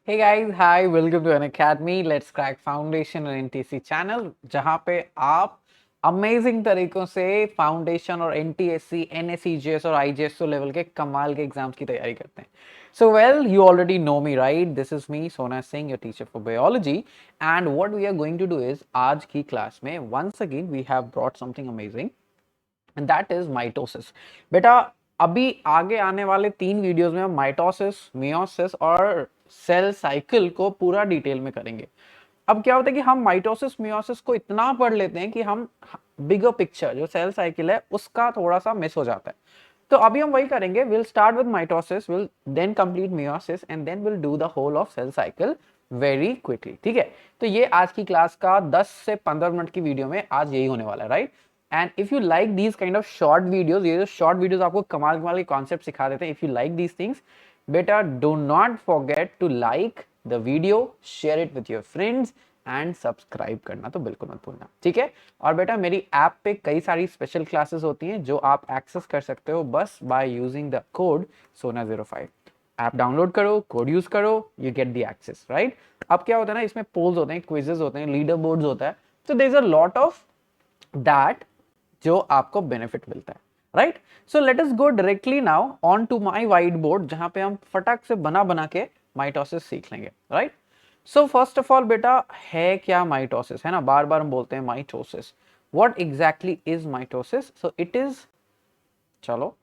Hey guys, hi, welcome to an academy. Let's crack foundation and NTSC channel जहाँ पे आप amazing तरीकों से फाउंडेशन और NTSC, NSEGS और IGSO लेवल के कमाल के एग्जाम्स की तैयारी करते हैं. So well, you already know me, right? This is me, Sona Singh, your teacher for biology. And what we are going to do is आज की क्लास में once again we have brought something amazing. And that is mitosis. बेटा अभी आगे आने वाले 3 videos में हम माइटोसिस, मियोसिस और सेल साइकिल को पूरा डिटेल में करेंगे. अब क्या होता है कि हम माइटोसिस मियोसिस को इतना पढ़ लेते हैं कि हम बिगर पिक्चर जो सेल साइकिल है उसका थोड़ा सा मिस हो जाता है. तो अभी हम वही करेंगे. We'll start with mitosis, we'll then complete meiosis and then we'll do the whole of cell cycle very quickly. ठीक है, तो ये आज की क्लास का 10 से 15 मिनट की वीडियो में आज यही होने वाला है, right? And if you like these kind of short videos, ये जो शॉर्ट वीडियोस आपको कमाल कमाल के कॉन्सेप्ट सिखा देते हैं, if you like these things, बेटा do not forget to like the video, share it with your friends and subscribe करना तो बिल्कुल मत भूलना. ठीक है, और बेटा मेरी ऐप पे कई सारी स्पेशल क्लासेस होती हैं जो आप एक्सेस कर सकते हो बस by using the code SONA05. App download करो, कोड यूज करो, you get the access, right? अब क्या होता है ना, इसमें पोल्स होते हैं, क्विजेस होते हैं, लीडर बोर्ड्स होता है, तो there is a lot of that जो आपको बेनिफिट मिलता है, right? So let us go directly now on to my white board जहां पे हम फटाक से बना बना के माइटोसिस सीख लेंगे, right? So first of all बेटा, है क्या माइटोसिस? है ना, बार बार हम बोलते हैं mitosis. What exactly is mitosis? So it is, चलो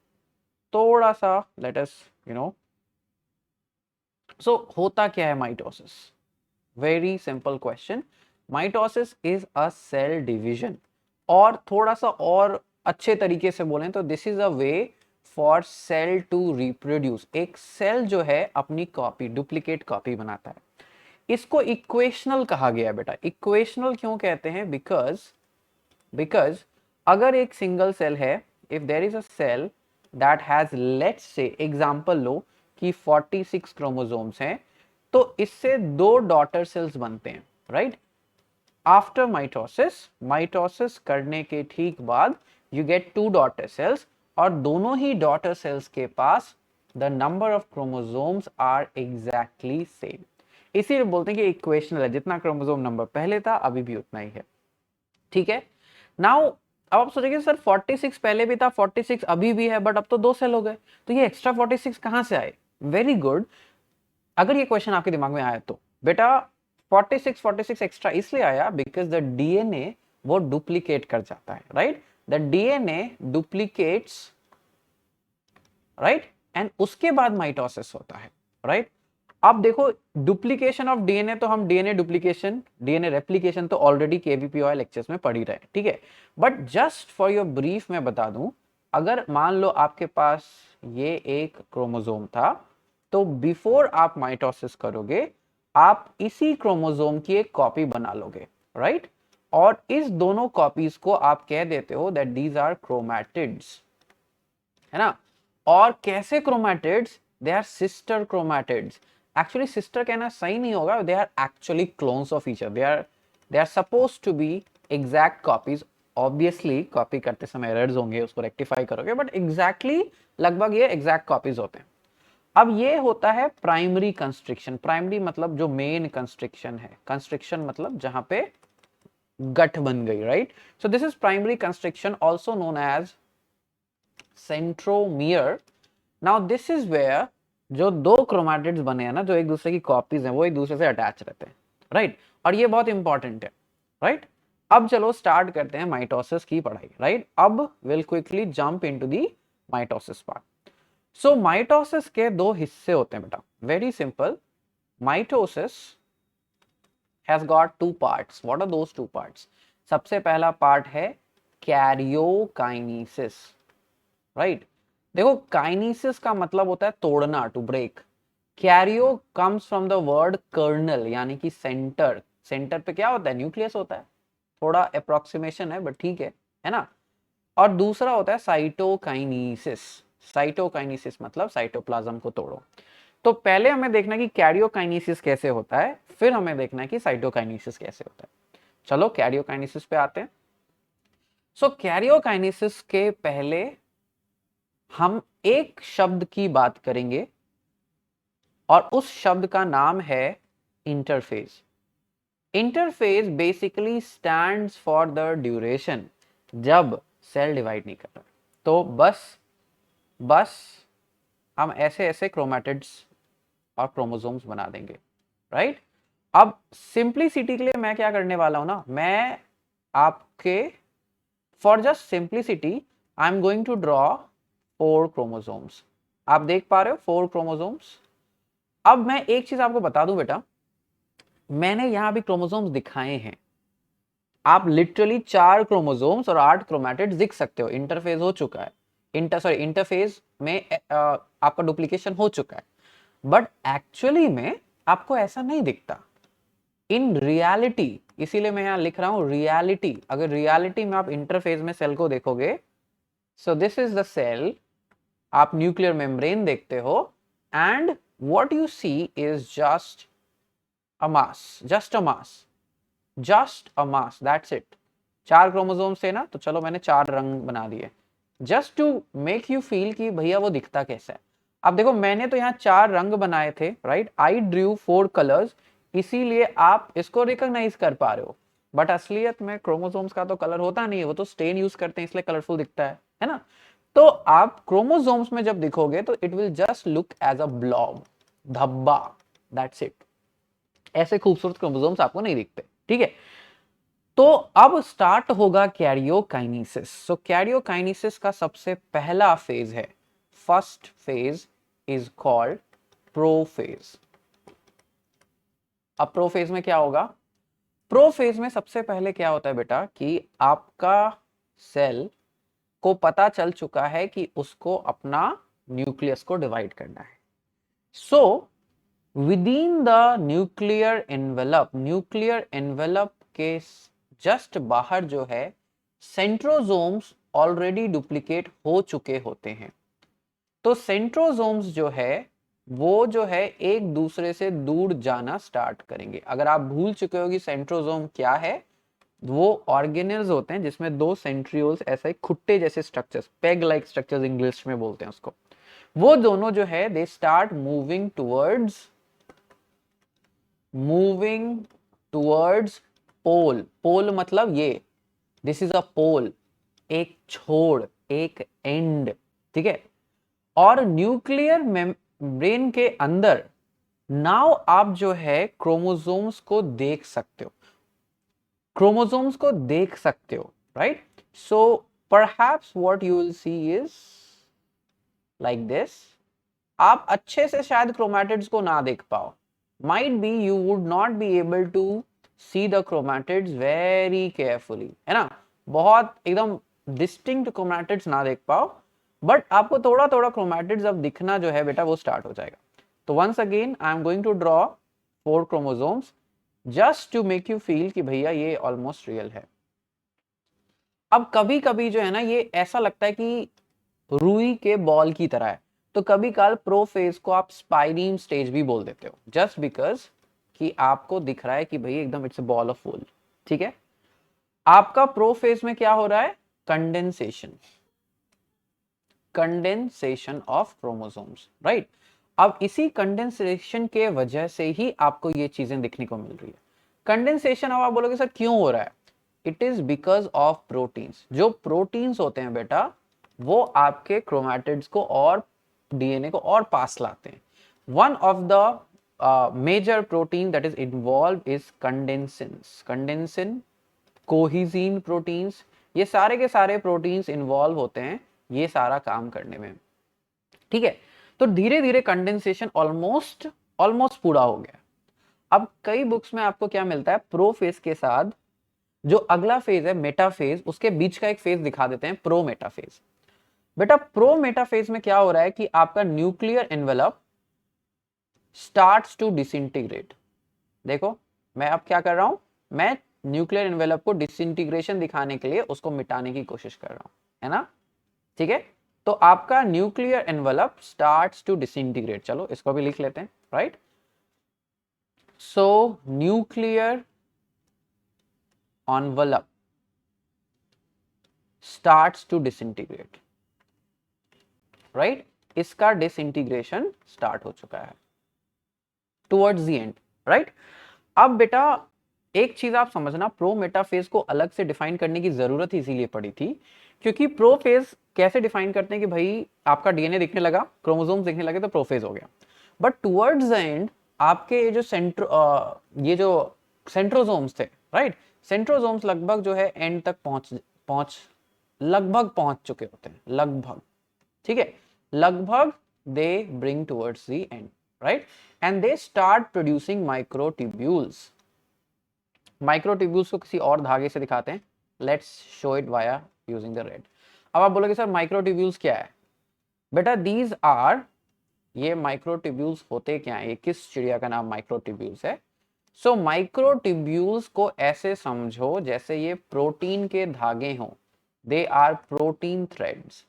थोड़ा सा लेट अस सो होता क्या है mitosis? Very simple question. Mitosis is a cell division, और थोड़ा सा और अच्छे तरीके से बोलें तो this is a way for cell to reproduce. एक सेल जो है अपनी कॉपी, डुप्लीकेट कॉपी बनाता है. इसको इक्वेशनल कहा गया है बेटा. इक्वेशनल क्यों कहते हैं? बिकॉज अगर एक सिंगल सेल है, if there is a cell that has, let's say example लो कि 46 क्रोमोसोम्स हैं, तो इससे 2 डॉटर सेल्स बनते हैं, राइट? आफ्टर माइटोसिस करने के ठीक बाद यू गेट 2 डॉटर सेल्स, और दोनों ही डॉटर सेल्स के पास the number of chromosomes are exactly same. इसीलिए बोलते हैं कि इक्वेशनल है, जितना क्रोमोसोम नंबर पहले था अभी भी उतना ही है. ठीक है, नाउ अब आप सोचेंगे सर 46 पहले भी था, 46 अभी भी है, बट अब तो 2 सेल हो गए, तो ये एक्स्ट्रा 46 कहां से आए? Very good. अगर ये क्वेश्चन आपके दिमाग में आया तो बेटा 46 एक्स्ट्रा इसलिए आया बिकॉज द डीएनए वो डुप्लीकेट कर जाता है, right? The DNA duplicates, right? And उसके बाद माइटोसिस होता है, राइट? अब देखो, डुप्लीकेशन ऑफ डीएनए तो हम डीएनए डुप्लीकेशन, डीएनए रेप्लिकेशन तो ऑलरेडी केवीपीओआई लेक्चर्स में पढ़ ही रहे, ठीक है? But just for your brief मैं बता दूं, अगर मान लो आपके पास ये एक क्रोमोसोम था, तो बिफोर आप माइटोसिस करोगे आप इसी क्रोमोसोम की एक कॉपी बना लोगे, राइट? और इस दोनों कॉपीज को आप कह देते हो दैट दीज आर क्रोमैटिड्स, है ना? और कैसे chromatids? They are sister chromatids. Actually sister कहना सही नहीं होगा, they are actually clones of each other. They are suppose to be exact copies. Obviously copy करते समय एरर्स होंगे, उसको रेक्टिफाई करोगे, बट एग्जैक्टली लगभग ये एग्जैक्ट कॉपीज होते हैं. अब ये होता है प्राइमरी कंस्ट्रिक्शन. प्राइमरी मतलब जो मेन कंस्ट्रिक्शन है, कंस्ट्रिक्शन मतलब जहां पे गठ बन गई, right? So this is primary constriction, also known as centromere. Now this is where जो 2 क्रोमैटिड्स बने हैं ना, जो एक दूसरे की कॉपीज हैं, वो एक दूसरे से अटैच रहते हैं, राइट? और ये बहुत इंपॉर्टेंट है, राइट? अब चलो स्टार्ट करते हैं माइटोसिस की पढ़ाई, राइट? अब we'll quickly jump into the mitosis part. So mitosis के 2 हिस्से होते हैं बेटा, very simple. Mitosis has got 2 parts. What are those 2 parts? सबसे पहला पार्ट है कैरियोकाइनेसिस, राइट? देखो, काइनेसिस का मतलब होता है तोड़ना, to break. Karyo comes from the word kernel, यानी कि सेंटर. सेंटर पे क्या होता है? न्यूक्लियस होता है. थोड़ा अप्रोक्सीमेशन है बट ठीक है ना? और दूसरा होता है साइटोकाइनेसिस. साइटोकाइनेसिस मतलब साइटोप्लाज्म को तोड़ो. तो पहले हमें देखना कि कैरियोकाइनेसिस कैसे होता है, फिर हमें देखना कि साइटोकाइनेसिस कैसे होता है. चलो कैरियोकाइनेसिस पे आते हैं. सो कैरियोकाइनेसिस के पहले हम एक शब्द की बात करेंगे, और उस शब्द का नाम है interphase. Interphase basically stands for the duration, जब सेल डिवाइड नहीं कर रहा। तो बस हम ऐसे ऐसे क्रोमैटिड्स और क्रोमोसोम्स बना देंगे, राइट। अब सिंपलिसिटी के लिए मैं क्या करने वाला हूं ना, मैं आपके for just simplicity I am going to draw 4 chromosomes. आप देख पा रहे हो 4 क्रोमोसोम्स। अब मैं एक चीज आपको बता दूं बेटा, मैंने यहां भी क्रोमोसोम्स दिखाए हैं। आप लिटरली 4 क्रोमोसोम्स और 8 क्रोमैटिड्स दिख सकते हो। इंटरफेज हो चुका है, इंटरफेज में आपका डुप्लीकेशन हो चुका है, बट एक्चुअली में आपको ऐसा नहीं दिखता इन रियलिटी। इसीलिए मैं यहां लिख रहा हूं रियलिटी। अगर रियलिटी में आप इंटरफेज में सेल को देखोगे, so this is the cell, आप न्यूक्लियर मेम्ब्रेन देखते हो, and what you see is just a mass, just a mass, that's it. 4 chromosome से ना, तो चलो मैंने 4 रंग बना दिए just to make you feel कि भैया वो दिखता कैसा है। अब देखो मैंने तो यहाँ 4 रंग बनाए थे, राइट। आई ड्रू 4 कलर्स, इसीलिए आप इसको रिकॉग्नाइज कर पा रहे हो। बट असलियत में क्रोमोसोम्स का तो कलर होता नहीं है, वो तो स्टेन यूज करते हैं, इसलिए कलरफुल दिखता है ना। तो आप क्रोमोसोम्स में जब दिखोगे तो it will just look as a blob, धब्बा, दैट्स इट। ऐसे खूबसूरत क्रोमोसोम्स आपको नहीं दिखते, ठीक है। तो अब स्टार्ट होगा कैरियोकाइनेसिस। सो कैरियोकाइनेसिस का सबसे पहला फेज है, first phase is called prophase. अब प्रोफेज में क्या होगा? प्रोफेज में सबसे पहले क्या होता है बेटा कि आपका सेल को पता चल चुका है कि उसको अपना न्यूक्लियस को डिवाइड करना है। सो विदिन द न्यूक्लियर एनवेलप के जस्ट बाहर जो है सेंट्रोसोम्स ऑलरेडी डुप्लीकेट हो चुके होते हैं। तो सेंट्रोसोम्स जो है वो जो है एक दूसरे से दूर जाना स्टार्ट करेंगे। अगर आप भूल चुके हो कि सेंट्रोसोम क्या है, वो ऑर्गेनेल्स होते हैं जिसमें 2 सेंट्रियोल्स, ऐसे खुट्टे जैसे structures, peg like structures English में बोलते हैं उसको। वो दोनों जो है दे स्टार्ट मूविंग टूवर्ड्स पोल। पोल मतलब ये, दिस इज अ पोल, एक छोड़, एक एंड, ठीक है। और न्यूक्लियर मेम्ब्रेन के अंदर नाउ आप जो है क्रोमोसोम्स को देख सकते हो, right. So perhaps what you will see is like this. आप अच्छे से शायद क्रोमैटिड्स को ना देख पाओ, might be you would not be able to see the chromatids very carefully, है ना। बहुत एकदम डिस्टिंक्ट क्रोमैटिड्स ना देख पाओ, बट आपको थोड़ा थोड़ा क्रोमैटिड्स अब दिखना जो है बेटा वो स्टार्ट हो जाएगा। तो once again I am going to draw 4 chromosomes just to make you feel कि भैया ये ऑलमोस्ट रियल है। अब कभी कभी जो है ना ये ऐसा लगता है कि रुई के बॉल की तरह है, तो कभी काल प्रोफेज को आप स्पाइरीम स्टेज भी बोल देते हो, जस्ट बिकॉज कि आपको दिख रहा है कि भाई एकदम it's a ball of wool, ठीक है। आपका प्रोफेज में क्या हो रहा है? Condensation of chromosomes, right. अब इसी कंडेंसेशन के वजह से ही आपको ये चीजें दिखने को मिल रही है। कंडेंसेशन, अब आप बोलोगे सर क्यों हो रहा है? It is because of proteins. जो प्रोटीन्स होते हैं बेटा वो आपके क्रोमैटिड्स को और डीएनए को और पास लाते हैं। One of the major protein that is involve is condensin, cohesin proteins, ये सारे के सारे प्रोटीन्स इन्वॉल्व होते हैं ये सारा काम करने में, ठीक है। तो धीरे धीरे कंडेंसेशन ऑलमोस्ट ऑलमोस्ट पूरा हो गया। अब कई बुक्स में आपको क्या मिलता है, प्रोफेज के साथ जो अगला फेज है मेटाफेज, उसके बीच का एक फेज दिखा देते हैं, प्रो मेटाफेज। बेटा प्रो मेटाफेज में क्या हो रहा है कि आपका nuclear envelope starts to disintegrate. देखो मैं अब क्या कर रहा हूं, मैं न्यूक्लियर एनवेलप को डिसइंटीग्रेशन दिखाने के लिए उसको मिटाने की कोशिश कर रहा हूं, है ना, ठीक है। तो आपका nuclear envelope starts to disintegrate, चलो इसको भी लिख लेते हैं, right. So nuclear envelope starts to disintegrate, right. इसका डिसइंटीग्रेशन स्टार्ट हो चुका है। Towards the end, right. अब बेटा एक चीज आप समझना, प्रो मेटाफेज को अलग से डिफाइन करने की जरूरत इसीलिए पड़ी थी क्योंकि प्रोफेज कैसे डिफाइन करते हैं कि भाई आपका डीएनए दिखने लगा, क्रोमोसोम्स दिखने लगे तो प्रोफेज हो गया। बट टुवर्ड्स द एंड आपके ये जो सेंट्रोसोम्स थे, राइट, सेंट्रोसोम्स लगभग जो है एंड तक पहुंच लगभग पहुंच चुके होते हैं, लगभग, ठीक है, लगभग they bring towards the end, right, and they start producing microtubules. Microtubules को किसी और धागे से दिखाते हैं, let's show it via using the red. अब आप बोलोगे सर माइक्रोट्यूब्यूल्स क्या है? बेटा दीज आर, ये माइक्रोट्यूब्यूल्स होते क्या है, ये किस चिड़िया का नाम माइक्रोट्यूब्यूल्स है? सो माइक्रोट्यूब्यूल्स को ऐसे समझो जैसे ये प्रोटीन के धागे हों, दे आर प्रोटीन थ्रेड्स।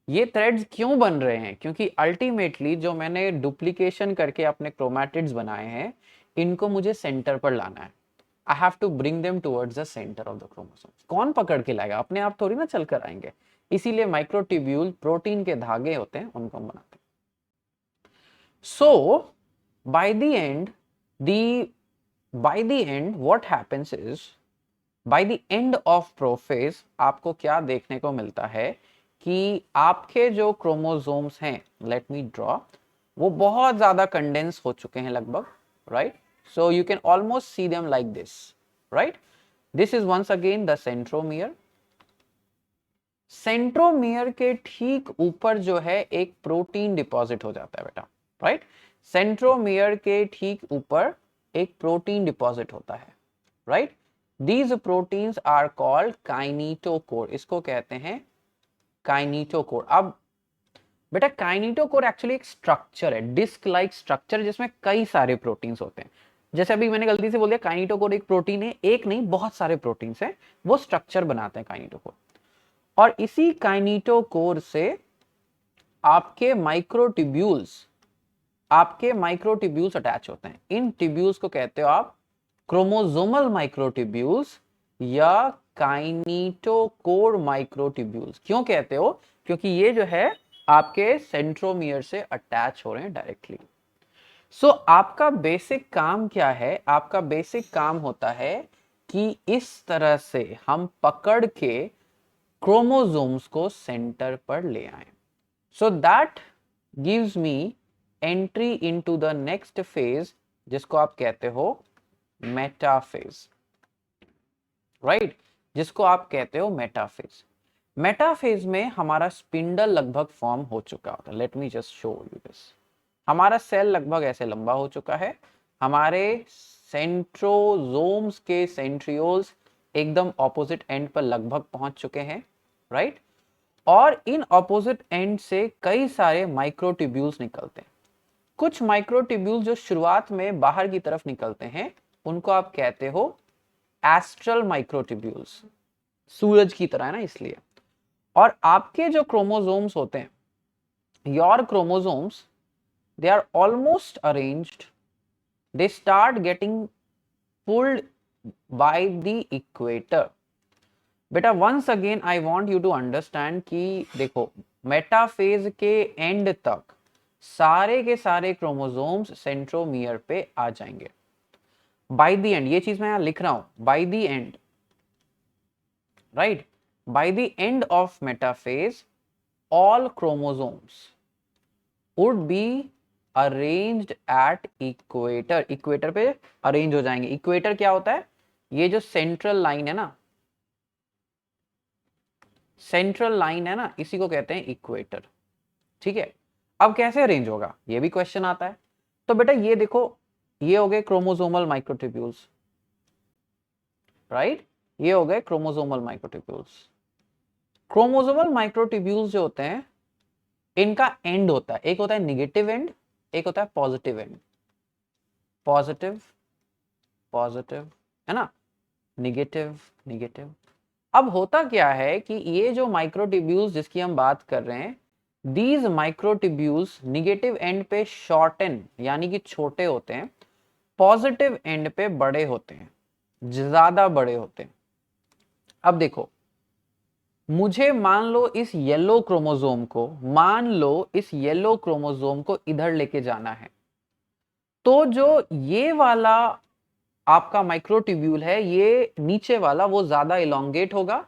ये थ्रेड्स क्यों बन रहे हैं? क्योंकि अल्टीमेटली जो मैंने डुप्लीकेशन करके अपने क्रोमैटिड्स बनाए हैं, इनको मुझे सेंटर पर लाना है। I have to bring them towards the center of the chromosomes. कौन पकड़ के लाएगा? अपने आप थोड़ी ना चल कर आएंगे। इसीलिए माइक्रोट्यूब्यूल प्रोटीन के धागे होते हैं, उनको हम बनाते हैं। So by the end what happens is, by the end of prophase आपको क्या देखने को मिलता है कि आपके जो क्रोमोसोम्स हैं, लेट मी ड्रॉ, वो बहुत ज्यादा कंडेंस हो चुके हैं लगभग, right. So you can almost see them like this, right? This is once again the centromere. Centromere के ठीक ऊपर जो है एक प्रोटीन डिपॉजिट हो जाता है बेटा, राइट। सेंट्रोमियर के ठीक ऊपर एक प्रोटीन डिपॉजिट होता है, right. These proteins are called kinetochore, इसको कहते हैं काइनेटोकोर। अब बेटा काइनेटोकोर एक्चुअली एक स्ट्रक्चर है, डिस्क लाइक स्ट्रक्चर, जिसमें कई सारे प्रोटीन्स होते हैं। जैसे अभी मैंने गलती से बोल दिया काइनेटोकोर एक प्रोटीन है, एक नहीं बहुत सारे प्रोटीन्स हैं, वो स्ट्रक्चर बनाते हैं काइनेटोकोर। और इसी काइनेटोकोर से आपके माइक्रोट्यूब्यूल्स अटैच होते हैं। इन ट्यूब्यूल्स को कहते हो आप क्रोमोसोमल माइक्रोट्यूब्यूल्स या काइनेटोकोर माइक्रोट्यूब्यूल्स। क्यों कहते हो? क्योंकि ये जो है आपके सेंट्रोमियर से अटैच हो रहे हैं डायरेक्टली। सो आपका बेसिक काम क्या है? आपका बेसिक काम होता है कि इस तरह से हम पकड़ के क्रोमोसोम्स को सेंटर पर ले आए। So that gives me entry into the next phase, जिसको आप कहते हो मेटाफेज, राइट, जिसको आप कहते हो मेटाफेज। मेटाफेज में हमारा स्पिंडल लगभग फॉर्म हो चुका होता है। Let me just show you this. हमारा सेल लगभग ऐसे लंबा हो चुका है, हमारे सेंट्रोसोम्स के सेंट्रियोल्स एकदम ऑपोजिट एंड पर लगभग पहुंच चुके हैं, राइट। और इन ऑपोजिट एंड से कई सारे माइक्रोट्यूब्यूल्स निकलते हैं। कुछ माइक्रोट्यूब्यूल्स जो शुरुआत में बाहर की तरफ निकलते हैं, उनको आप कहते हो एस्ट्रल माइक्रोट्यूब्यूल्स, सूरज की तरह है ना, इसलिए। और आपके जो क्रोमोसोम्स होते हैं, your chromosomes, they are almost arranged, they start getting pulled by the equator. बेटा once again I want you to understand कि देखो मेटाफेज के एंड तक सारे के सारे क्रोमोसोम्स सेंट्रोमियर पे आ जाएंगे। बाय द एंड, ये चीज मैं यहां लिख रहा हूं, bye the end, right, bye the end of metaphase all chromosomes would be arranged at equator, equator पे अरेंज हो जाएंगे। इक्वेटर क्या होता है? ये जो सेंट्रल लाइन है ना, सेंट्रल लाइन है ना, इसी को कहते हैं इक्वेटर, ठीक है। अब कैसे अरेंज होगा, ये भी क्वेश्चन आता है। तो बेटा ये देखो, ये हो गए क्रोमोसोमल माइक्रोट्यूब्यूल्स, राइट, ये हो गए क्रोमोसोमल माइक्रोट्यूब्यूल्स। क्रोमोसोमल माइक्रोट्यूब्यूल्स जो होते हैं, इनका एंड होता है, एक होता है निगेटिव एंड, एक होता है पॉजिटिव एंड। पॉजिटिव पॉजिटिव है ना, निगेटिव निगेटिव। अब होता क्या है कि ये जो माइक्रोट्यूब्यूल्स जिसकी हम बात कर रहे हैं, दीज माइक्रोट्यूब्यूल्स निगेटिव एंड पे शॉर्टन यानी कि छोटे होते हैं, पॉजिटिव एंड पे बड़े होते हैं, ज्यादा बड़े होते हैं। अब देखो, मुझे मान लो इस येलो क्रोमोसोम को, मान लो इस येलो क्रोमोसोम को इधर लेके जाना है, तो जो ये वाला आपका माइक्रोट्यूब्यूल है, ये नीचे वाला वो ज्यादा इलोंगेट होगा,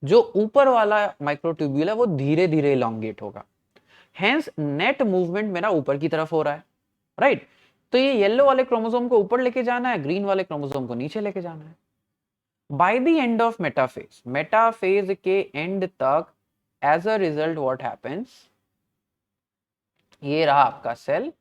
जो ऊपर वाला माइक्रोट्यूब्यूल है वो धीरे धीरे इलोंगेट होगा। हेंस नेट मूवमेंट मेरा ऊपर की तरफ हो रहा है, राइट। तो ये येलो वाले क्रोमोसोम को ऊपर लेके जाना है, ग्रीन वाले क्रोमोसोम को नीचे लेके जाना है। By the end of metaphase, metaphase के एंड तक as a result what happens, ये रहा आपका cell,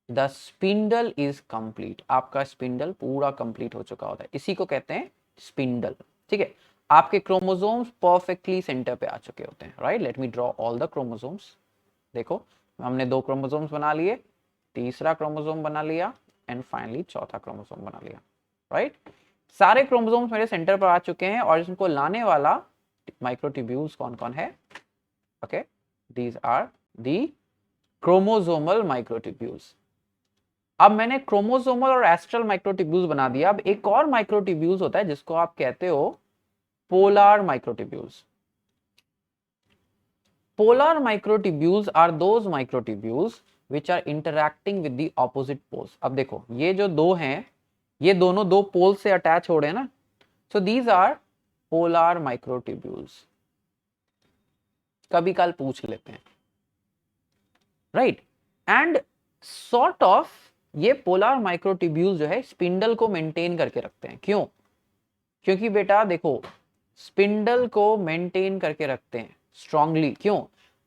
the spindle is complete. आपका स्पिंडल पूरा कंप्लीट हो चुका होता है, इसी को कहते हैं स्पिंडल, ठीक है। आपके क्रोमोसोम्स परफेक्टली सेंटर पे आ चुके होते हैं, right. Let me draw all the chromosomes. देखो हमने 2 क्रोमोसोम्स बना लिए, तीसरा क्रोमोसोम बना लिया, एंड फाइनली चौथा क्रोमोसोम बना लिया, राइट। सारे क्रोमोसोम्स मेरे सेंटर पर आ चुके हैं, और इसको लाने वाला माइक्रोट्यूब्यूल्स कौन कौन है? Okay, these are the chromosomal microtubules. अब मैंने क्रोमोसोमल और एस्ट्रल माइक्रोट्यूब्यूल्स बना दिया। अब एक और माइक्रोट्यूब्यूल्स होता है जिसको आप कहते हो polar microtubules. Polar microtubules are those microtubules which are interacting with the opposite poles. अब देखो ये जो दो हैं, ये दोनों दो पोल से अटैच हो रहे हैं ना, so these are polar microtubules. कभी काल पूछ लेते हैं, राइट। एंड सॉर्ट ऑफ ये पोलर माइक्रोट्यूब्यूल जो है स्पिंडल को मेंटेन करके रखते हैं। क्यों? क्योंकि बेटा देखो स्पिंडल को मेंटेन करके रखते हैं स्ट्रांगली। क्यों?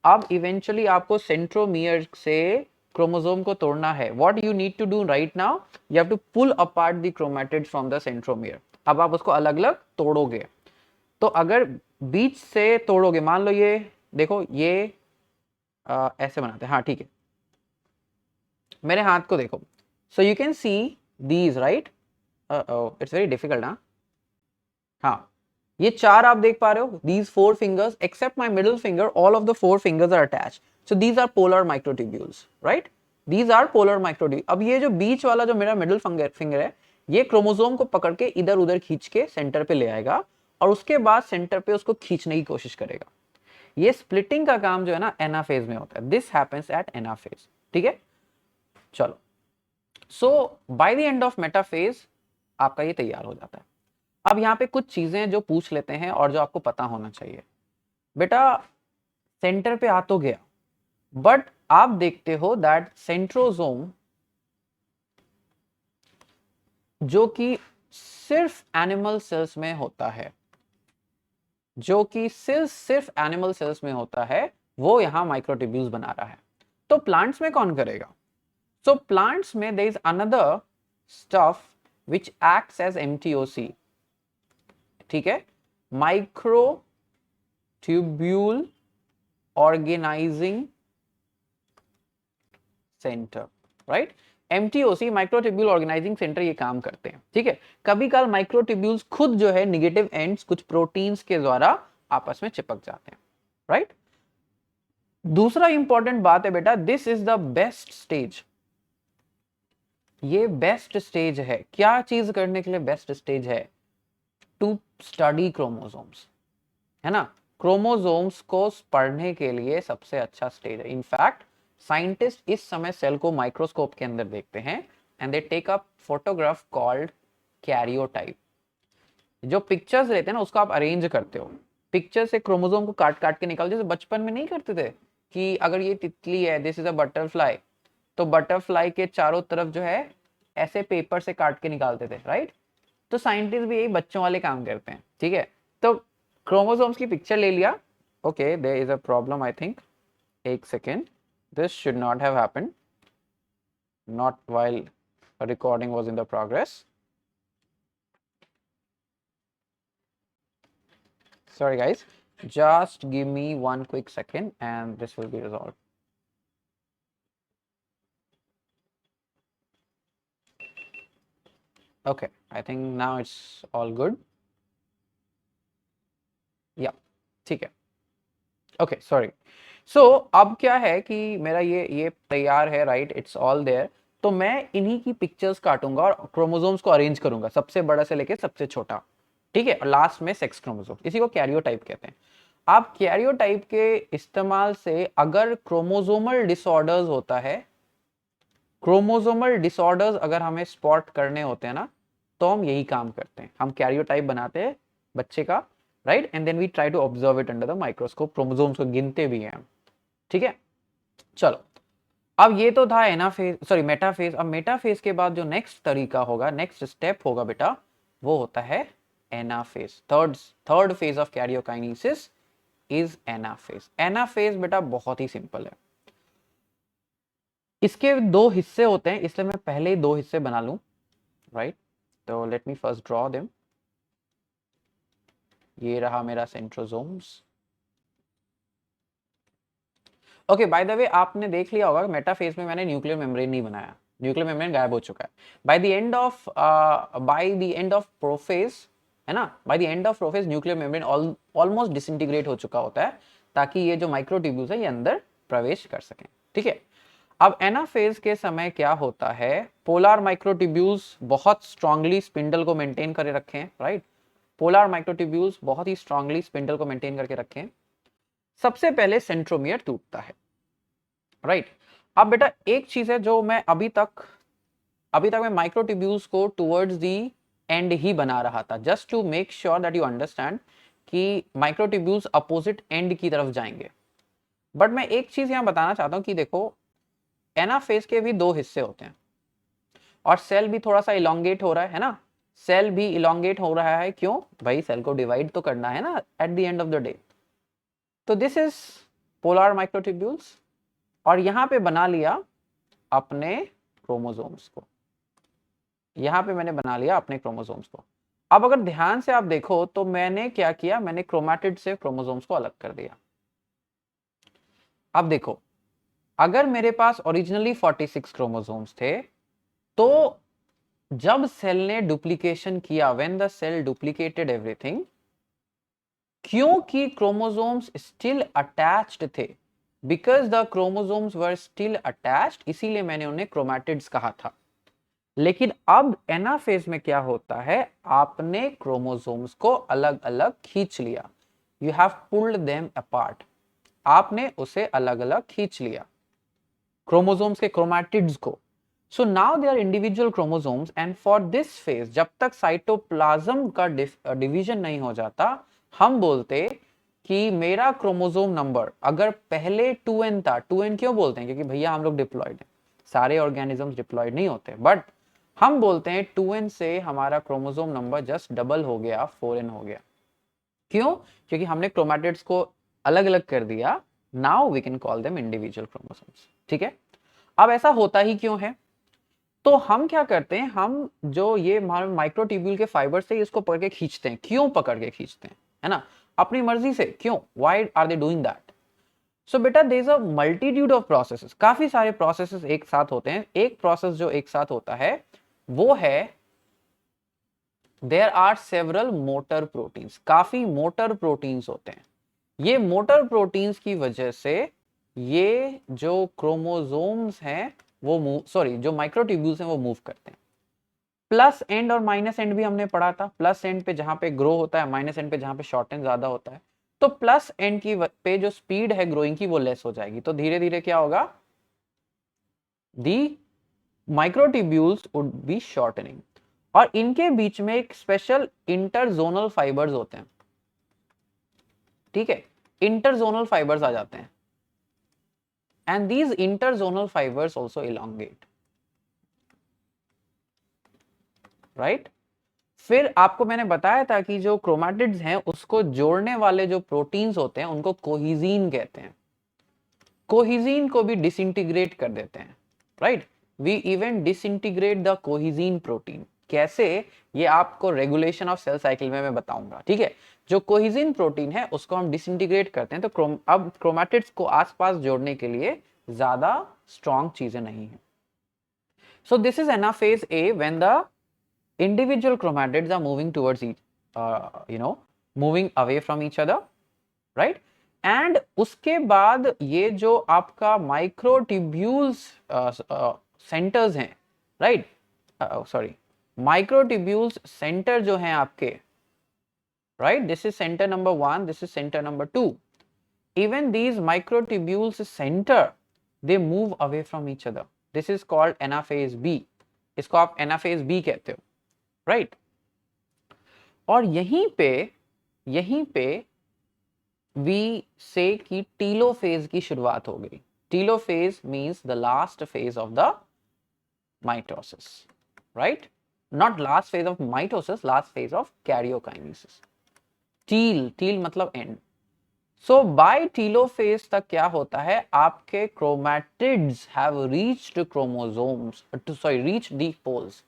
अब इवेंचुअली आपको सेंट्रोमियर से क्रोमोसोम को तोड़ना है। What you need to do right now, you have to pull apart the chromatids from the centromere. अब आप उसको अलग अलग तोड़ोगे, तो अगर बीच से तोड़ोगे, मान लो ये देखो ये ऐसे बनाते हैं, हाँ ठीक है, मेरे हाथ को देखो, so you can see these, right. It's very difficult ना, हाँ ये 4 आप देख पा रहे हो, these 4 fingers except my middle finger, all of the 4 fingers are attached, so these are polar microtubules, right? These are polar microtubules. अब ये जो बीच वाला जो मेरा मिडिल फिंगर है, ये क्रोमोसोम को पकड़ के इधर उधर खींच के सेंटर पे ले आएगा, और उसके बाद सेंटर पे उसको खींचने की कोशिश करेगा। ये स्प्लिटिंग का काम जो है ना एनाफेज में होता है, दिस हैपेंस एट एनाफेज, ठीक है। चलो, so by the end of metaphase आपका ये तैयार हो जाता है। अब यहाँ पे कुछ चीजें जो पूछ लेते हैं और जो आपको पता होना चाहिए। बेटा सेंटर पे आ तो गया, बट आप देखते हो दैट सेंट्रोसोम जो कि सिर्फ एनिमल सेल्स में होता है, जो कि सिर्फ एनिमल सेल्स में होता है, वो यहां माइक्रोट्यूब्यूल्स बना रहा है। तो प्लांट्स में कौन करेगा? सो प्लांट्स में there is another stuff which acts as MTOC, ठीक है, microtubule organizing centre, right. MTOC microtubule organizing centre ये काम करते हैं, ठीक है। कभी कल माइक्रोट्यूब्यूल्स खुद जो है नेगेटिव एंड्स कुछ प्रोटीन्स के द्वारा आपस में चिपक जाते हैं, राइट। दूसरा इंपॉर्टेंट बात है बेटा, this is the best stage. ये बेस्ट स्टेज है, क्या चीज करने के लिए बेस्ट स्टेज है? टू स्टडी क्रोमोसोम्स, है ना। क्रोमोसोम्स को पढ़ने के लिए सबसे अच्छा स्टेज है। इनफैक्ट साइंटिस्ट इस समय सेल को माइक्रोस्कोप के अंदर देखते हैं, and they take a photograph called karyotype. जो पिक्चर्स रहते हैं ना उसको आप अरेंज करते हो, पिक्चर से क्रोमोसोम को काट काट के निकाल, जैसे बचपन में नहीं करते थे कि अगर ये तितली है, दिस इज अ बटरफ्लाई, तो बटरफ्लाई के चारों तरफ जो है ऐसे पेपर से काट के निकालते थे, राइट। तो साइंटिस्ट भी यही बच्चों वाले काम करते हैं, ठीक है। तो क्रोमोसोम्स की पिक्चर ले लिया, okay there is a problem I think, एक second, this should not have happened, not while recording was in the progress, sorry guys, just give me one quick second and this will be resolved. Okay, I think now it's all good. Yeah, ठीक है, okay sorry. सो अब क्या है कि मेरा ये तैयार है, राइट, इट्स ऑल देयर। तो मैं इन्हीं की पिक्चर्स काटूंगा और क्रोमोसोम्स को अरेंज करूंगा, सबसे बड़ा से लेके सबसे छोटा, ठीक है, और लास्ट में सेक्स क्रोमोसोम, इसी को कैरियोटाइप कहते हैं। आप कैरियोटाइप के इस्तेमाल से अगर क्रोमोसोमल डिसऑर्डर्स होता है क्रोमोसोमल डिसऑर्डर्स अगर हमें स्पॉट करने होते हैं ना, तो हम यही काम करते हैं, हम कैरियोटाइप बनाते हैं बच्चे का, right, and then we try to observe it under the microscope, chromosomes को गिनते भी हैं हम, ठीक है। चलो, अब ये तो था एनाफेज, सॉरी मेटाफेज। अब मेटाफेज के बाद जो नेक्स्ट तरीका होगा, नेक्स्ट स्टेप होगा बेटा, वो होता है anaphase. Third phase of karyokinesis is anaphase. Anaphase बेटा बहुत ही सिंपल है, इसके दो हिस्से होते हैं, इसलिए मैं पहले ही दो हिस्से बना लूं, राइट। तो let me first draw them. ये रहा मेरा centrosomes. Okay, by the way आपने देख लिया होगा मेटाफेज में मैंने न्यूक्लियर मेम्ब्रेन नहीं बनाया, न्यूक्लियर मेम्ब्रेन गायब हो चुका है। By the end of prophase, है ना, bye the end of prophase nuclear membrane almost disintegrate हो चुका होता है, ताकि ये जो माइक्रोट्यूब्यूल्स है ये अंदर प्रवेश कर सकें, ठीक है। अब एनाफेज के समय क्या होता है, पोलर माइक्रोट्यूब्यूल्स बहुत स्ट्रांगली स्पिंडल को मेंटेन करे रखे हैं, राइट। पोलर माइक्रोट्यूब्यूल्स बहुत ही स्ट्रांगली स्पिंडल को मेंटेन करके रखे हैं। सबसे पहले सेंट्रोमियर टूटता है, राइट। अब बेटा एक चीज है जो मैं अभी तक मैं माइक्रोट्यूब्यूल्स को टुवर्ड्स दी एंड ही बना रहा था, just to make sure that you understand कि माइक्रोट्यूब्यूल्स अपोजिट एंड की तरफ जाएंगे। बट मैं एक चीज यहां बताना चाहता हूं कि देखो, एनाफेज के भी दो हिस्से होते हैं, और सेल भी थोड़ा सा इलोंगेट हो रहा है ना, सेल भी इलोंगेट हो रहा है, क्यों भाई, सेल को डिवाइड तो करना है ना eight the end of the day. तो दिस इज पोलर माइक्रोट्यूब्यूल्स, और यहां पे बना लिया अपने क्रोमोसोम्स को, यहां पे मैंने बना लिया अपने क्रोमोसोम्स को। अब अगर ध्यान से आप देखो तो मैंने क्या किया, मैंने क्रोमैटिड से क्रोमोसोम्स को अलग कर दिया। अब देखो, अगर मेरे पास ओरिजिनली 46 क्रोमोसोम्स थे, तो जब सेल ने डुप्लीकेशन किया, when the cell duplicated everything, क्योंकि क्रोमोसोम्स स्टिल अटैच्ड थे, because the chromosomes were still attached, इसीलिए मैंने उन्हें क्रोमैटिड्स कहा था। लेकिन अब एनाफेज में क्या होता है, आपने क्रोमोसोम्स को अलग अलग खींच लिया, you have pulled them apart, आपने उसे अलग अलग खींच लिया क्रोमोसोम्स के क्रोमैटिड्स को। So now they are individual chromosomes, and for this phase, जब तक साइटोप्लाज्म का डिवीजन नहीं हो जाता, हम बोलते कि मेरा क्रोमोसोम नंबर अगर पहले 2n था, 2n क्यों बोलते हैं, क्योंकि भैया हम लोग डिप्लॉयड हैं, सारे ऑर्गेनिजम्स डिप्लॉयड नहीं होते, बट हम बोलते हैं 2n से हमारा क्रोमोसोम नंबर जस्ट डबल हो गया, 4n हो गया। क्यों, क्योंकि हमने क्रोमैटिड्स को अलग अलग कर दिया, now we can call them individual chromosomes, ठीक है। अब ऐसा होता ही क्यों है, तो हम क्या करते हैं, हम जो ये माइक्रोट्यूब्यूल के फाइबर से इसको पकड़ के खींचते हैं, क्यों पकड़ के खींचते हैं, है ना, अपनी मर्जी से, क्यों, why are they doing that. So बेटा there is a multitude of processes, काफी सारे प्रोसेसेस एक साथ होते हैं। एक प्रोसेस जो एक साथ होता है वो है, there are several motor proteins, काफी मोटर प्रोटीन्स होते हैं। ये मोटर प्रोटीन्स की वजह से ये जो क्रोमोसोम्स हैं वो मूव, सॉरी जो माइक्रोट्यूब्यूल्स हैं वो मूव करते हैं। प्लस एंड और माइनस एंड भी हमने पढ़ा था, प्लस एंड पे जहां पे ग्रो होता है, माइनस एंड पे जहां पे शॉर्ट एंड ज्यादा होता है, तो प्लस एंड की पे जो स्पीड है ग्रोइंग की वो लेस हो जाएगी, तो धीरे धीरे क्या होगा, दी माइक्रोट्यूब्यूल्स वुड बी शॉर्टनिंग। और इनके बीच में एक स्पेशल इंटरजोनल फाइबर्स होते हैं, ठीक है, इंटरजोनल फाइबर्स आ जाते हैं, and these interzonal fibres also elongate, right. फिर आपको मैंने बताया था कि जो क्रोमैटिड्स हैं उसको जोड़ने वाले जो प्रोटीन्स होते हैं उनको कोहिजीन कहते हैं, कोहिजीन को भी डिसइंटीग्रेट कर देते हैं, right. We even disintegrate the cohesin protein, कैसे, ये आपको रेगुलेशन ऑफ सेल साइकिल में मैं बताऊंगा, ठीक है। जो कोहिजीन प्रोटीन है उसको हम डिसइंटीग्रेट करते हैं, तो अब क्रोमैटिड्स को आसपास जोड़ने के लिए ज्यादा स्ट्रॉन्ग चीजें नहीं है। सो this is anaphase A, when the individual chromatids are moving towards each, moving away from each other, right। and उसके बाद ये जो आपका माइक्रोट्यूब्यूल्स सेंटर्स हैं, राइट, सॉरी माइक्रोट्यूब्यूल्स सेंटर जो हैं आपके, right, this is centre number 1, this is centre number 2, even these microtubules center, they move away from each other, this is called anaphase B, इसको आप एनाफेज बी कहते हो, right. और यहीं पे वी से कि टीलोफेज की शुरुआत हो गई। Telophase means the last phase of the mitosis, right, not last phase of mitosis, last phase of karyokinesis. Telo मतलब एंड। सो बाय टीलोफेज तक क्या होता है, आपके chromatids have reached chromosomes, reached the poles.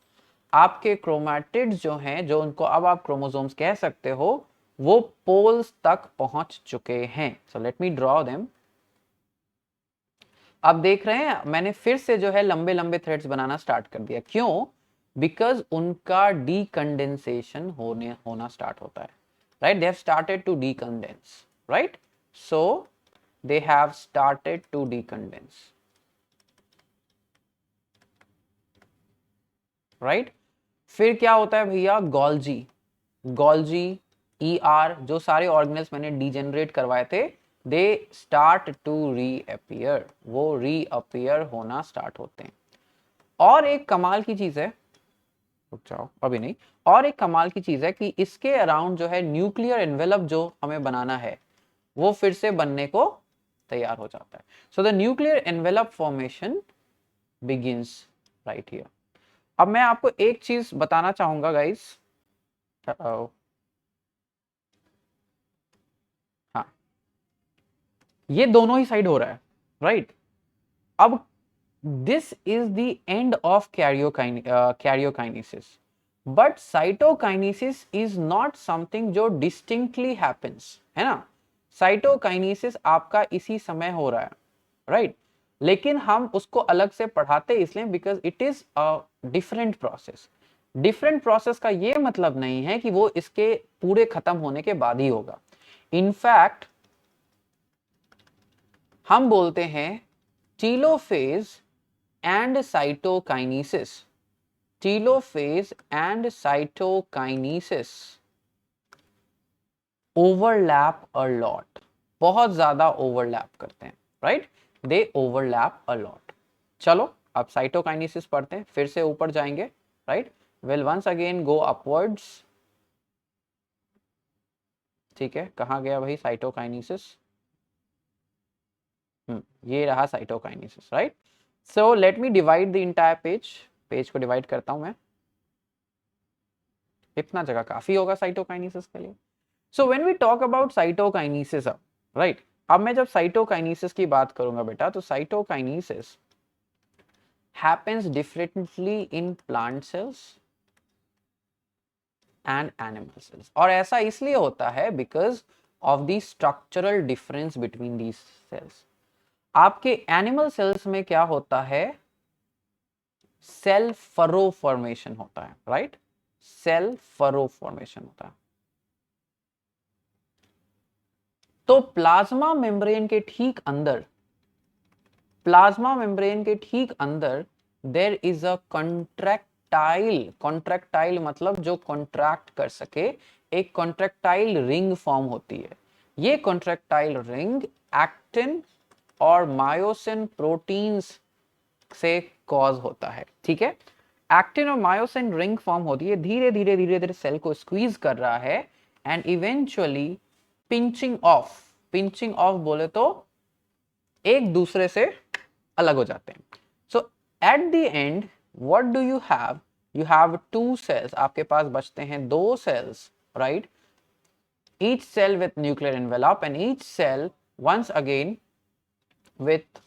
आपके क्रोमैटिड्स जो हैं, जो उनको अब आप क्रोमोसोम्स कह सकते हो, वो पोल्स तक पहुंच चुके हैं। सो लेट मी ड्रॉ देम। अब देख रहे हैं मैंने फिर से जो है लंबे लंबे थ्रेड्स बनाना स्टार्ट कर दिया। क्यों? बिकॉज उनका डीकंडेंसेशन होना स्टार्ट होता है, right. They have started to decondense, right. So they have started to decondense, right. फिर क्या होता है भैया, गोल्जी ER, जो सारे ऑर्गेनेल्स मैंने डीजेनरेट करवाए थे, दे स्टार्ट टू रीअपियर, वो रीअपियर होना स्टार्ट होते हैं। और एक कमाल की चीज है, रुक जाओ अभी नहीं, और एक कमाल की चीज है कि इसके अराउंड जो है न्यूक्लियर एनवेलप जो हमें बनाना है, वो फिर से बनने को तैयार हो जाता है। So the nuclear envelope formation begins right here. अब मैं आपको एक चीज बताना चाहूंगा गाइस, हाँ, ये दोनों ही साइड हो रहा है, राइट। अब this is the end of karyokinesis, but cytokinesis is not something जो डिस्टिंक्टली हैपेंस, है ना। साइटोकाइनेसिस आपका इसी समय हो रहा है, राइट। लेकिन हम उसको अलग से पढ़ाते इसलिए because it is a different process. Different process का ये मतलब नहीं है कि वो इसके पूरे खत्म होने के बाद ही होगा। इनफैक्ट हम बोलते हैं telophase and cytokinesis, telophase and cytokinesis overlap a lot, बहुत ज्यादा ओवरलैप करते हैं, right. They overlap a lot. चलो अब साइटोकाइनेसिस पढ़ते हैं, फिर से ऊपर जाएंगे, right. We'll once again go upwards, ठीक है। कहाँ गया भाई साइटोकाइनेसिस? ये रहा cytokinesis, right. So let me divide the entire page को डिवाइड करता हूं मैं, इतना जगह काफी होगा साइटोकाइनेसिस के लिए। So when we talk about cytokinesis, right, अब मैं जब साइटोकाइनेसिस की बात करूंगा बेटा, तो cytokinesis happens differently in plant cells and animal cells, और ऐसा इसलिए होता है because of the structural difference between these cells। आपके एनिमल सेल्स में क्या होता है, सेल फरो फॉर्मेशन होता है, राइट। सेल फरो फॉर्मेशन होता है। तो प्लाज्मा मेम्ब्रेन के ठीक अंदर, प्लाज्मा मेम्ब्रेन के ठीक अंदर there is a contractile, contractile मतलब जो कॉन्ट्रैक्ट कर सके, एक कॉन्ट्रैक्टाइल रिंग फॉर्म होती है। ये कॉन्ट्रैक्टाइल रिंग एक्टिन और मायोसिन प्रोटीन्स से कॉज होता है, ठीक है। एक्टिन और मायोसिन रिंग फॉर्म होती है, धीरे धीरे धीरे धीरे सेल को स्क्वीज कर रहा है and eventually pinching off, pinching off बोले तो एक दूसरे से अलग हो जाते हैं। So at the end what do you have two cells, आपके पास बचते हैं दो cells, right. Each cell with nuclear envelope and each cell once again with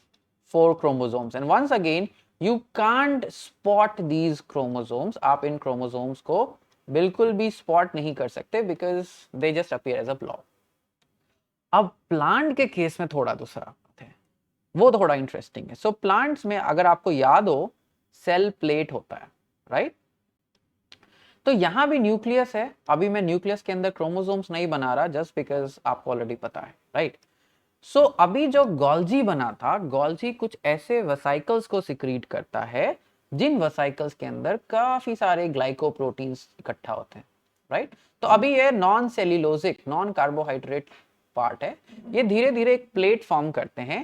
4 chromosomes, and once again you can't spot these chromosomes, आप इन chromosomes को बिल्कुल भी spot नहीं कर सकते because they just appear as a blob। अब plant के case में थोड़ा दूसरा बात है, वो थोड़ा इंटरेस्टिंग है। सो प्लांट्स में अगर आपको याद हो, सेल प्लेट होता है, राइट। तो यहां भी न्यूक्लियस है, अभी मैं न्यूक्लियस के अंदर क्रोमोसोम्स नहीं बना रहा जस्ट बिकॉज आपको ऑलरेडी पता है, राइट। सो अभी जो गोल्जी बना था, गोल्जी कुछ ऐसे वेसाइकल्स को सिक्रीट करता है जिन वेसाइकल्स के अंदर काफी सारे ग्लाइकोप्रोटीन्स इकट्ठा होते हैं, राइट। तो अभी ये non cellulosic, non carbohydrate part है, ये धीरे धीरे एक प्लेट फॉर्म करते हैं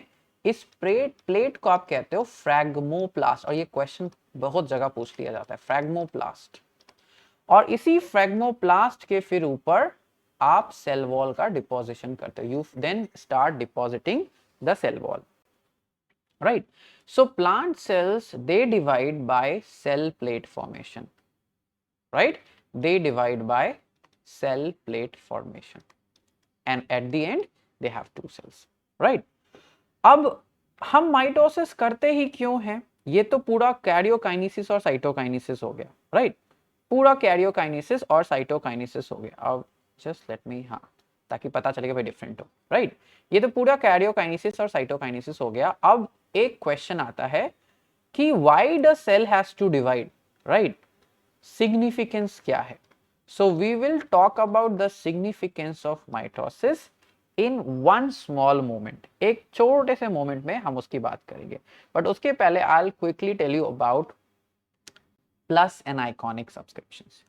इस प्लेट को आप कहते हो फ्रैग्मोप्लास्ट, और ये क्वेश्चन बहुत जगह पूछ लिया जाता है, फ्रैग्मोप्लास्ट। और इसी फ्रैग्मोप्लास्ट के फिर ऊपर आप सेल वॉल का डिपोजिशन करते हो, you then start depositing the cell wall, right? So plant cells, they divide by cell plate formation, right? They divide by cell plate formation, and at the end they have two cells, right? अब हम mitosis करते ही क्यों हैं? ये तो पूरा karyokinesis और cytokinesis हो गया, राइट? पूरा कैरियोकाइनेसिस और साइटोकाइनेसिस हो गया। अब जस्ट लेट मी, हाँ, ताकि पता चलेगा भाई डिफरेंट हो, राइट? ये तो पूरा कैरियोकाइनेसिस और साइटोकाइनेसिस हो गया। अब एक क्वेश्चन आता है कि why the cell has to divide, right? Significance क्या है? So we will talk about the significance of mitosis in one small moment. एक छोटे से मोमेंट में हम उसकी बात करेंगे, बट उसके पहले I will quickly tell you about plus and iconic subscriptions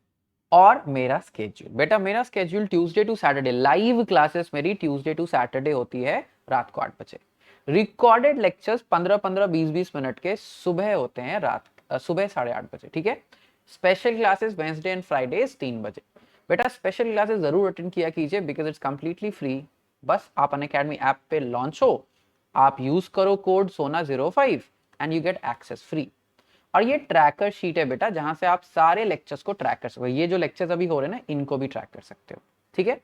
और मेरा स्केड्यूल। बेटा मेरा schedule Tuesday to Saturday, live classes मेरी ट्यूसडे टू सैटरडे होती है रात को 8 बजे। रिकॉर्डेड लेक्चर्स 15-15, 20-20 मिनट के सुबह होते हैं, सुबह 8:30 बजे, ठीक है? Special classes Wednesday and Fridays 3 बजे। बेटा स्पेशल क्लासेस जरूर अटेंड किया कीजिए बिकॉज इट्स कंप्लीटली फ्री। बस आप अनअकैडमी ऐप पे लॉन्च हो, आप यूज करो code SONA05 and you get access free. और ये ट्रैकर शीट है बेटा, जहां से आप सारे लेक्चर्स को ट्रैक कर सकते हो। ये जो लेक्चर्स अभी हो रहे हैं ना, इनको भी ट्रैक कर सकते हो, ठीक है?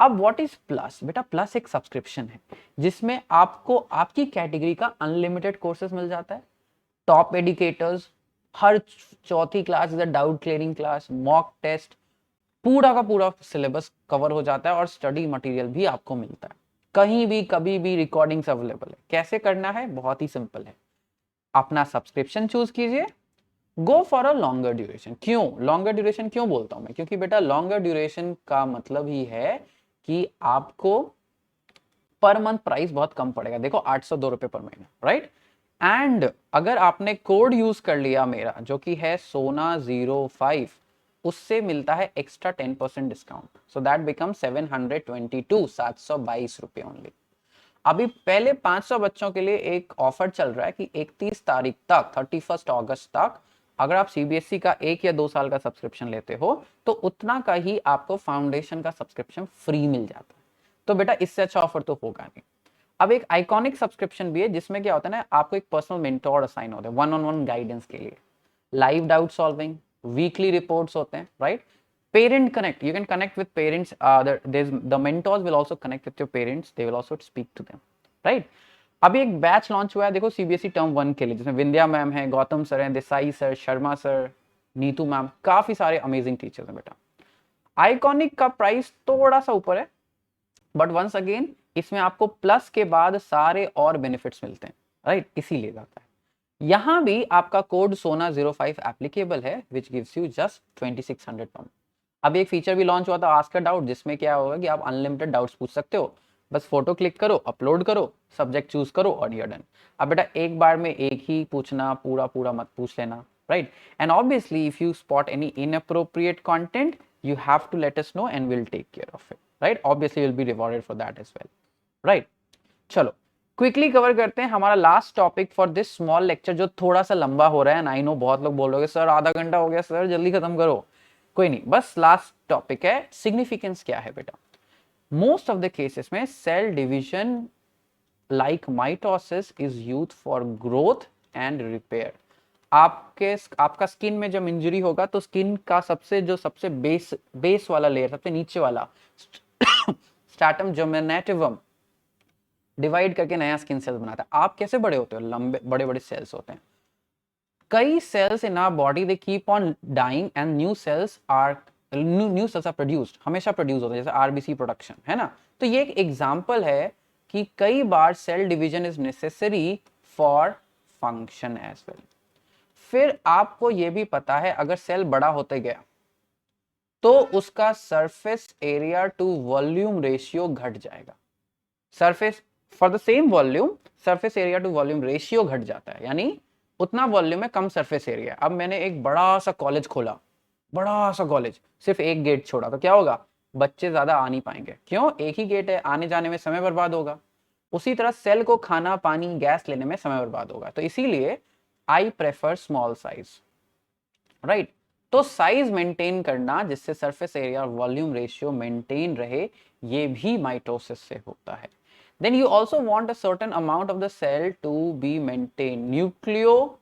अब व्हाट इज प्लस? बेटा प्लस एक सब्सक्रिप्शन है जिसमें आपको आपकी कैटेगरी का अनलिमिटेड कोर्सेज मिल जाता है। टॉप एडुकेटर्स, हर चौथी class is a doubt clearing class, mock test, पूरा का पूरा सिलेबस कवर हो जाता है और स्टडी मटेरियल भी आपको मिलता है। कहीं भी कभी भी रिकॉर्डिंग्स अवेलेबल है। कैसे करना है? बहुत ही सिंपल है। अपना सब्सक्रिप्शन चूज कीजिए, go for a longer duration. क्यों लॉन्गर ड्यूरेशन क्यों बोलता हूं मैं? क्योंकि बेटा लॉन्गर ड्यूरेशन का मतलब ही है कि आपको पर मंथ प्राइस बहुत कम पड़ेगा। देखो 802 रुपए पर महीना, राइट? एंड अगर आपने कोड यूज कर लिया मेरा, जो कि है SONA05, उससे मिलता है extra 10% discount, so that become 722 रुपए ओनली। अभी पहले 500 बच्चों के लिए एक ऑफर चल रहा है कि 31 तारीख तक, 31 अगस्त तक, अगर आप सीबीएसई का 1 या 2 साल का सब्सक्रिप्शन लेते हो तो उतना का ही आपको फाउंडेशन का सब्सक्रिप्शन फ्री मिल जाता है। तो बेटा इससे अच्छा ऑफर तो होगा नहीं। अब एक आइकॉनिक सब्सक्रिप्शन भी है जिसमें क्या होता है ना, आपको एक पर्सनल मेंटोर असाइन होता है वन-ऑन-वन गाइडेंस के लिए, live doubt solving, weekly reports होते हैं, right? Parent connect, you can connect with parents, the mentors will also connect with your parents, they will also speak to them, right? अभी एक batch launch हुआ है देखो CBSE term 1 के लिए, जिसमें विंध्या मैम है, गौतम सर हैं, Desai sir, Sharma sir, Neetu ma'am, काफी सारे अमेजिंग टीचर्स हैं बेटा। आइकॉनिक का प्राइस थोड़ा सा ऊपर है, बट वंस अगेन इसमें आपको प्लस के बाद सारे और बेनिफिट्स मिलते हैं, राइट? इसीलिए जाता है। यहां भी आपका कोड SONA05 एप्लीकेबल है, विच गिव्स यू जस्ट 2600 पर। अब एक फीचर भी लॉन्च हुआ था आस्क अ डाउट, जिसमें क्या होगा कि आप अनलिमिटेड डाउट्स पूछ सकते हो। बस फोटो क्लिक करो, अपलोड करो, सब्जेक्ट चूज करो और यू आर डन। अब बेटा एक बार में एक ही पूछना, पूरा पूरा मत पूछ लेना, right? And obviously if you spot any inappropriate content, you have to let us know and we'll take care of it, right? Obviously you'll be rewarded for that as well, right? चलो quickly cover करते हैं हमारा last topic for this small lecture, जो थोड़ा सा लंबा हो रहा है। आई नो बहुत लोग बोल रहे हो सर आधा घंटा हो गया, सर जल्दी खत्म करो। कोई नहीं, बस लास्ट टॉपिक है। सिग्निफिकेंस क्या है बेटा? मोस्ट ऑफ द केसेस में cell division like mitosis is used for growth and repair. आपका स्किन में जब इंजरी होगा तो स्किन का सबसे बेस वाला लेयर, सबसे नीचे वाला स्ट्रैटम जर्मिनेटिवम डिवाइड करके नया स्किन सेल्स बनाता है। आप कैसे बड़े होते हो? लंबे बड़े बड़े सेल्स होते हैं। कई cells in our body they keep on dying and new cells are produced, हमेशा प्रोड्यूस होते हैं, जैसे आरबीसी प्रोडक्शन है ना। तो ये एक एग्जांपल है कि कई बार cell division is necessary for function as well. फिर आपको ये भी पता है अगर सेल बड़ा होते गया तो उसका surface area to volume ratio घट जाएगा। Surface for the same volume, surface area to volume ratio घट जाता है, यानी उतना वॉल्यूम में कम सरफेस एरिया। अब मैंने एक बड़ा सा कॉलेज खोला, बड़ा सा कॉलेज, सिर्फ एक गेट छोड़ा, तो क्या होगा? बच्चे ज्यादा आ नहीं पाएंगे। क्यों? एक ही गेट है, आने जाने में समय बर्बाद होगा। उसी तरह सेल को खाना, पानी, गैस लेने में समय बर्बाद होगा। तो इसीलिए I prefer small size, right. तो साइज मेंटेन करना जिससे सरफेस एरिया और वॉल्यूम रेशियो मेंटेन रहे, ये भी माइटोसिस से होता है। Then you also want a certain amount of the cell to be maintain. Nucleo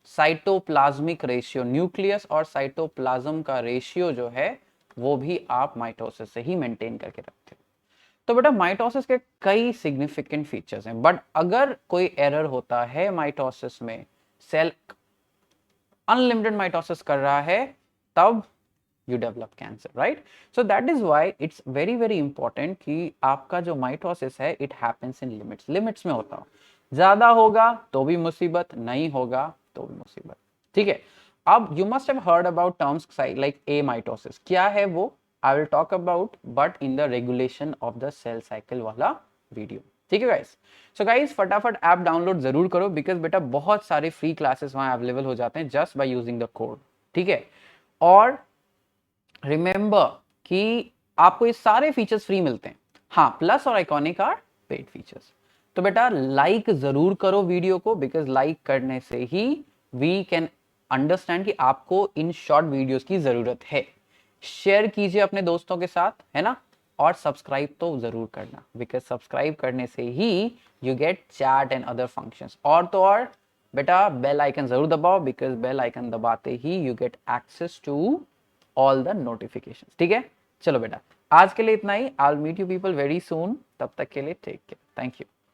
cytoplasmic ratio, nucleus और साइटोप्लाज्म का रेशियो जो है वो भी आप माइटोसिस से ही मेंटेन करके रखते हो। तो बेटा माइटोसिस के कई सिग्निफिकेंट फीचर्स हैं, बट अगर कोई एरर होता है माइटोसिस में, सेल अनलिमिटेड माइटोसिस कर रहा है, तब you develop cancer, right? So that is why it's very very important कि आपका जो माइटोसिस है it happens in limits, limits में होता हो। ज्यादा होगा तो भी मुसीबत, नहीं होगा तो भी मुसीबत, ठीक है। अब you must have heard about terms like amitosis, क्या है वो I will talk about but in the regulation of the cell cycle वाला वीडियो, ठीक है गाइस। सो गाइस फटाफट ऐप डाउनलोड जरूर करो, बिकॉज बेटा बहुत सारे फ्री क्लासेस वहां अवेलेबल हो जाते हैं just by using the code, ठीक है। और रिमेंबर कि आपको ये सारे फीचर्स फ्री मिलते हैं, हाँ प्लस और आइकॉनिक आर पेड फीचर्स। तो बेटा लाइक जरूर करो वीडियो को, बिकॉज लाइक करने से ही वी कैन अंडरस्टैंड कि आपको इन शॉर्ट वीडियोस की जरूरत है। शेयर कीजिए अपने दोस्तों के साथ, है ना। और सब्सक्राइब तो जरूर करना, बिकॉज सब्सक्राइब करने से ही you get chat and other functions. और तो और बेटा बेल आइकन जरूर दबाओ, बिकॉज बेल आइकन दबाते ही you get access to all the notifications, ठीक है। चलो बेटा आज के लिए इतना ही, I will meet you people very soon, तब तक के लिए टेक केयर, थैंक यू।